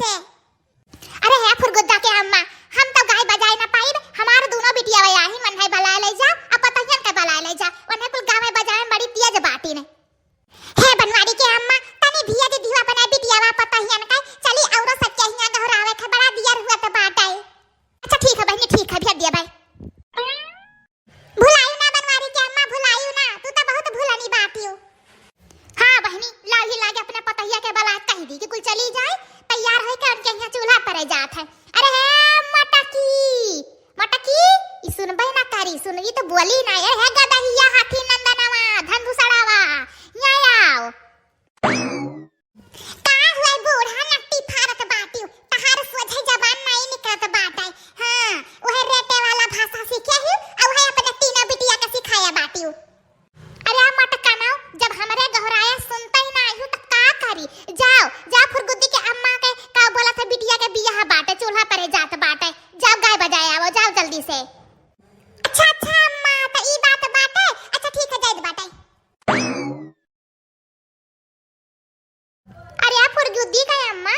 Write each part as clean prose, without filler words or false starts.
से। अरे है फुरगुद्दा के अम्मा, हम तो गाय बजाए ना पाई, हमारे दोनों बिटिया वया ही मन है भला ले जा, अब पतहियन के भला ले जा, वने कुल गाय बजाए बड़ी तेज बाटी ने। हे बनवारी के अम्मा, तनी धिया दी धीवा बनाए बिटिया वा पतहियन का, चली औरो सच्चा हिया गहरावे के बड़ा दिया हुआ तो बाटाई। अच्छा ठीक है बहनी, ठीक है भेज दिया भाई। भुलायू ना बनवारी के अम्मा, भुलायू ना, तू तो बहुत भुलानी बाटियो। हां बहनी, लाही लागे अपने पतहिया के बला कह दी कि कुल चली जाए, तैयार होके उनके यहाँ चूल्हा पर जात है। अरे है मटकी मटकी, ई सुनबे ना करी, सुनगी तो बोली ना, ये है गदहिया हाथी नंदनवा धनभूषणावा, यहाँ आओ। का हुआ बूढ़ा नट्टी फारत बाटियो, तहार सोझे जबान नहीं निकलत बाटे। हां ओहे रेटे वाला भाषा सीखे ही, और है अपने तीनों बिटिया के सिखाया बाटियो। अरे मटका ना, जब हमरे गहराया सुनते ही ना आयु तो का करी, जाओ जा फुरगुद्दी के अम्मा के का बोला था बिटिया के बियाह बाटे, चूल्हा पर जात बाटे, जाओ गाय बजाए आओ, जाओ जल्दी से। अच्छा अच्छा अम्मा, तो ई बात बाटे, अच्छा ठीक है जाइत बाटे। अरे फुरगुद्दी का अम्मा,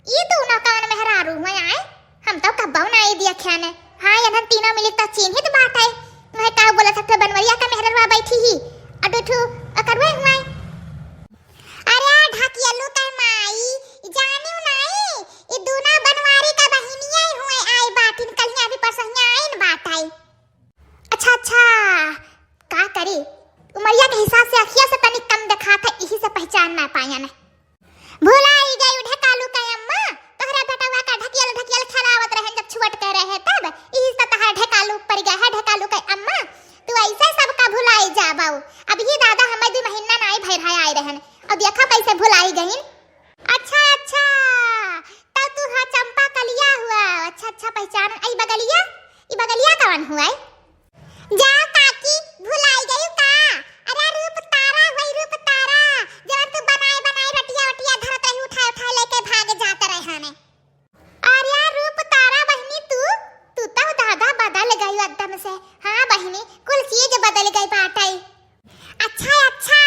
ई दोनों कौन मेहरारू हुए आए, हम तो कब्बो ना आई दिया खाने। हां यहां तीनों मिली तो चिन्हित बात है, वह का बोला था बनवरिया का मेहरवा बैठी ही अडठू करवे हुए। अरे ढाकिया लुता माई, जानियो नहीं, ई दोनों बनवारी का बहिनिया हुए आई बाटिन, कलिया भी परसहिया आइन बात आई। अच्छा अच्छा का करे, उमरिया के हिसाब से अखिया से तनी कम देखा था, इसी से पहचान ना पाया ने। भुलाई गई ढकालू का अम्मा, तोहरा बेटवा का ढकियल खरावत रहे जब छुवट के रहे तब, इसी से तहार ढकालू पड़ गया है। ढकालू का अम्मा तू ऐसे सबका भुलाई जा बाऊ, अब ये दादा हमें 2 महीना नहीं भर है आए रहन, अब देखा कैसे भुलाई गईन। अच्छा अच्छा तो तू हा चंपा कलिया हुआ, अच्छा अच्छा पहचान। ई बगलिया कौन हुआ है? जा काकी भुलाई गई का? अरे रूप तारा वही रूप तारा, जब तू बनाए रटिया धरत रही, उठा लेके भाग जात रहे हने। अरे रूप तारा बहनी, तू तो दादा बदल गई एकदम से। हां बहनी कुल चीज बदल गई बाटे। अच्छा अच्छा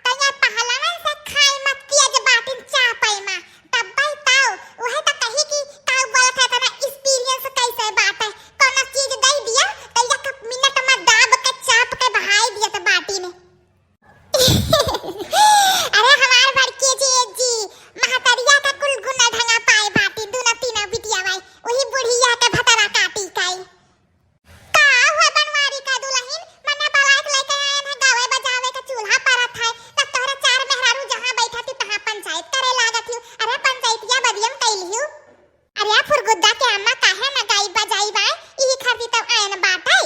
तया पहलवन से खाई मत किया जब बाटिन चापई मा, तब बताओ वह तो कही कि का बोलत है तना एक्सपीरियंस कैसे बाटे, कौन चीज दे दिया तया का मिनट में दाब के चाप के बहाई दिया त बाटी ने। अरे हमार बड़की जी महतरिया का कुल गुना ढंगा पाए बाटी, दोनों तीनों बिटिया भाई वही बुढ़िया के भतरा काटी काई। का हुआ बनवारी का दुल्हन, मने बालाक लेके आए हैं गावे बजावे का चूल्हा परत है, तब तोहरा 4 मेहरारू जहां बैठा थी तहां पंचायत करे लागत ही। अरे पंचायतिया बदियम कैलियो। अरे फुरगुद्दा के अम्मा काहे ना गाई बजाई बा, ई खरती तब आयन बाटे।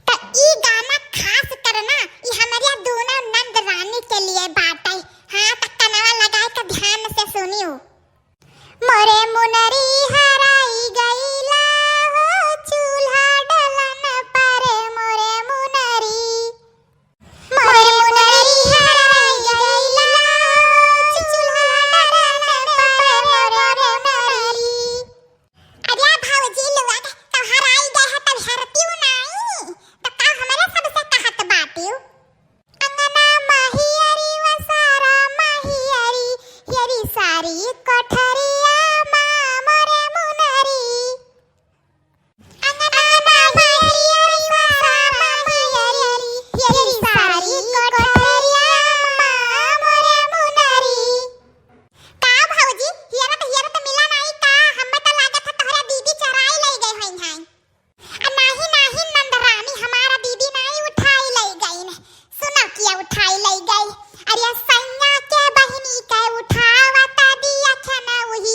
तो ई गाना खास करना ई हमारे दोनों नंद रानी के लिए बाटे। हां त कनवा लगाए के ध्यान से सुनियो। मोरे मुनरी हराई गईला हो, चूल्हा डलन पर मोरे मुनरी हराई गईला हो, चूल्हा डलन पर मोरे मुनरी। अरे भाऊजी लुआ के तो हराई गए है तब हरतियो नहीं, तो का हमारे सबसे कहत बाटियो। अंगना माहियरी वसारा माहियरी, यरी सारी कोठरिया मां मोरे मुनरी। अंगना माहियरी वसारा माहियरी, यरी सारी कोठरिया मां मोरे मुनरी। का भाऊजी हियर तो मिला नहीं का, हमें तो लागत है तोहरा दीदी चराई ले गई हई हैं। नहीं नंदरानी, हमारा दीदी नहीं उठाई ले गई ने, सुना किया उठाई ले गई। अरे सैया के बहिनी के उठावता दिया खाना, वही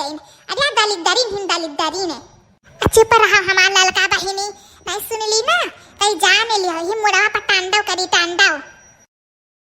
गई। अरे दलित दरीन हिंद दलित दरीन है। चुप रहा हमार ललका बहिनी, नहीं सुन ली ना, कहीं जाने लिया ही मुड़वा पर तांडव करी तांडव।